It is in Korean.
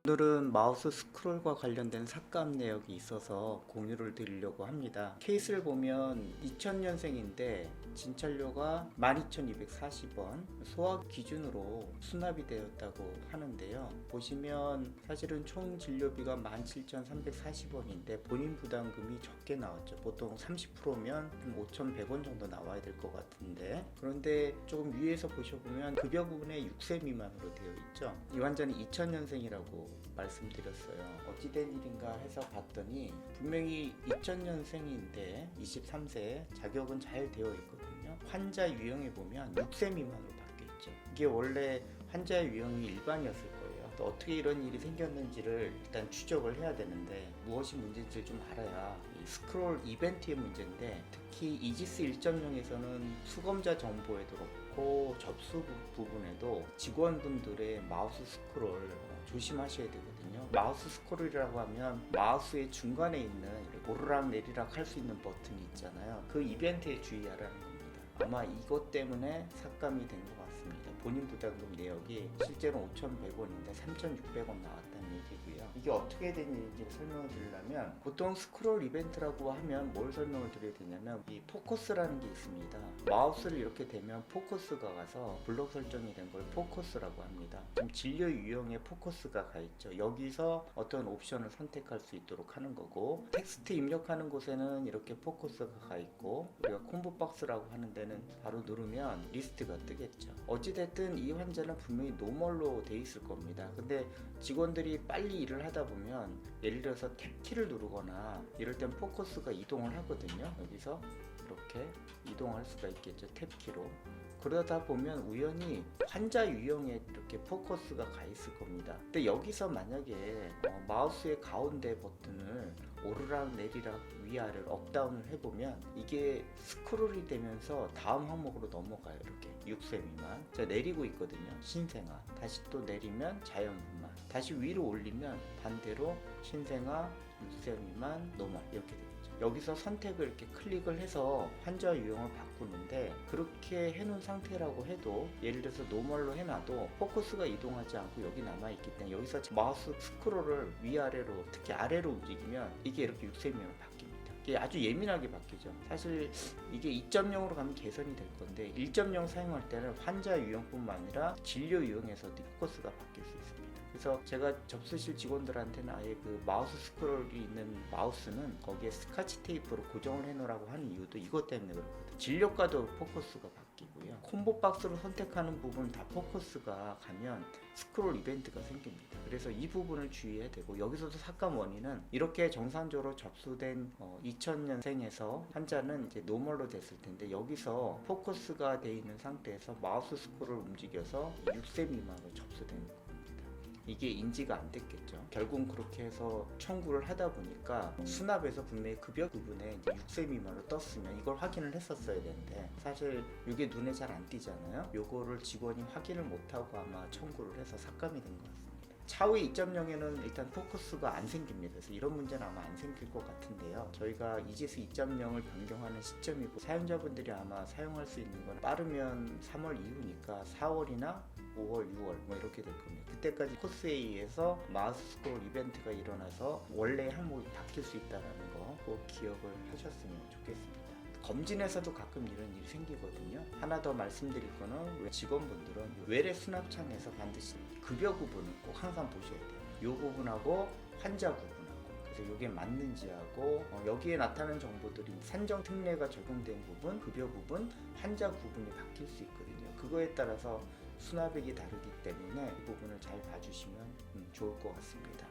오늘은 마우스 스크롤과 관련된 삭감 내역이 있어서 공유를 드리려고 합니다. 케이스를 보면 2000년생인데 진찰료가 12,240원, 소학 기준으로 수납이 되었다고 하는데요. 보시면 사실은 총 진료비가 17,340원인데 본인 부담금이 적게 나왔죠. 보통 30%면 5,100원 정도 나와야 될 것 같은데, 그런데 조금 위에서 보셔보면 급여 부분에 6세 미만으로 되어 있죠. 이 환자는 2000년생이라고 말씀드렸어요. 어찌된 일인가 해서 봤더니 분명히 2000년생인데 23세, 자격은 잘 되어 있거든요. 환자 유형에 보면 6세 미만으로 바뀌어 있죠. 이게 원래 환자 유형이 일반이었을 거예요. 또 어떻게 이런 일이 생겼는지를 일단 추적을 해야 되는데, 무엇이 문제인지를 좀 알아야 이 스크롤 이벤트의 문제인데, 특히 이지스 1.0에서는 수검자 정보에도 그렇고 접수 부분에도 직원분들의 마우스 스크롤 조심하셔야 되거든요. 마우스 스크롤이라고 하면 마우스의 중간에 있는 오르락 내리락 할 수 있는 버튼이 있잖아요. 그 이벤트에 주의하라는 겁니다. 아마 이것 때문에 삭감이 된 것 같습니다. 본인 부담금 내역이 실제로 5,100원인데 3,600원 나왔다는 얘기고요. 이게 어떻게 된 일인지 설명을 드리려면, 보통 스크롤 이벤트라고 하면 뭘 설명을 드려야 되냐면, 이 포커스라는 게 있습니다. 마우스를 이렇게 대면 포커스가 가서 블록 설정이 된 걸 포커스라고 합니다. 지금 진료 유형에 포커스가 가 있죠. 여기서 어떤 옵션을 선택할 수 있도록 하는 거고, 텍스트 입력하는 곳에는 이렇게 포커스가 가 있고, 우리가 콤보 박스라고 하는 데는 바로 누르면 리스트가 뜨겠죠. 어찌됐든 이 환자는 분명히 노멀로 돼 있을 겁니다. 근데 직원들이 빨리 일을 하다 보면 예를 들어서 탭키를 누르거나 이럴 땐 포커스가 이동을 하거든요. 여기서 이렇게 이동할 수가 있겠죠, 탭키로. 그러다 보면 우연히 환자 유형에 이렇게 포커스가 가 있을 겁니다. 근데 여기서 만약에 마우스의 가운데 버튼을 오르락 내리락 위아래를 업다운을 해보면 이게 스크롤이 되면서 다음 항목으로 넘어가요. 이렇게 6세 미만. 자, 내리고 있거든요. 신생아. 다시 또 내리면 자연분만. 다시 위로 올리면 반대로 신생아, 6세 미만, 노멀 이렇게 되겠죠. 여기서 선택을 이렇게 클릭을 해서 환자 유형을 바꾸는데, 그렇게 해놓은 상태라고 해도 예를 들어서 노멀로 해놔도 포커스가 이동하지 않고 여기 남아있기 때문에 여기서 마우스 스크롤을 위아래로, 특히 아래로 움직이면 이게 이렇게 6세미로 바뀝니다. 이게 아주 예민하게 바뀌죠. 사실 이게 2.0으로 가면 개선이 될 건데, 1.0 사용할 때는 환자 유형뿐만 아니라 진료 유형에서도 포커스가 바뀔 수 있습니다. 그래서 제가 접수실 직원들한테는 아예 그 마우스 스크롤이 있는 마우스는 거기에 스카치 테이프로 고정을 해놓으라고 하는 이유도 이것 때문에 그렇거든요. 진료과도 포커스가 바뀌고요. 콤보 박스로 선택하는 부분 다 포커스가 가면 스크롤 이벤트가 생깁니다. 그래서 이 부분을 주의해야 되고, 여기서도 삭감 원인은 이렇게 정상적으로 접수된 2000년생에서 환자는 이제 노멀로 됐을 텐데, 여기서 포커스가 돼 있는 상태에서 마우스 스크롤을 움직여서 6세 미만으로 접수된 겁니다. 이게 인지가 안 됐겠죠. 결국은 그렇게 해서 청구를 하다 보니까 수납에서 분명히 급여 부분에 이제 6세 미만으로 떴으면 이걸 확인을 했었어야 되는데, 사실 이게 눈에 잘 안 띄잖아요. 요거를 직원이 확인을 못하고 아마 청구를 해서 삭감이 된 것 같습니다. 차후 2.0에는 일단 포커스가 안 생깁니다. 그래서 이런 문제는 아마 안 생길 것 같은데요. 저희가 이지스 2.0을 변경하는 시점이고, 사용자분들이 아마 사용할 수 있는 건 빠르면 3월 이후니까 4월이나 5월, 6월 뭐 이렇게 될 겁니다. 그때까지 코스에 의해서 마우스 스크롤 이벤트가 일어나서 원래 항목이 바뀔 수 있다는 거 꼭 기억을 하셨으면 좋겠습니다. 검진에서도 가끔 이런 일이 생기거든요. 하나 더 말씀드릴 거는, 직원분들은 외래 수납창에서 반드시 급여 부분을 꼭 항상 보셔야 돼요. 이 부분하고 환자 구분하고, 그래서 이게 맞는지 하고, 여기에 나타나는 정보들이 산정 특례가 적용된 부분, 급여 부분, 환자 구분이 바뀔 수 있거든요. 그거에 따라서 수납액이 다르기 때문에 이 부분을 잘 봐주시면 좋을 것 같습니다.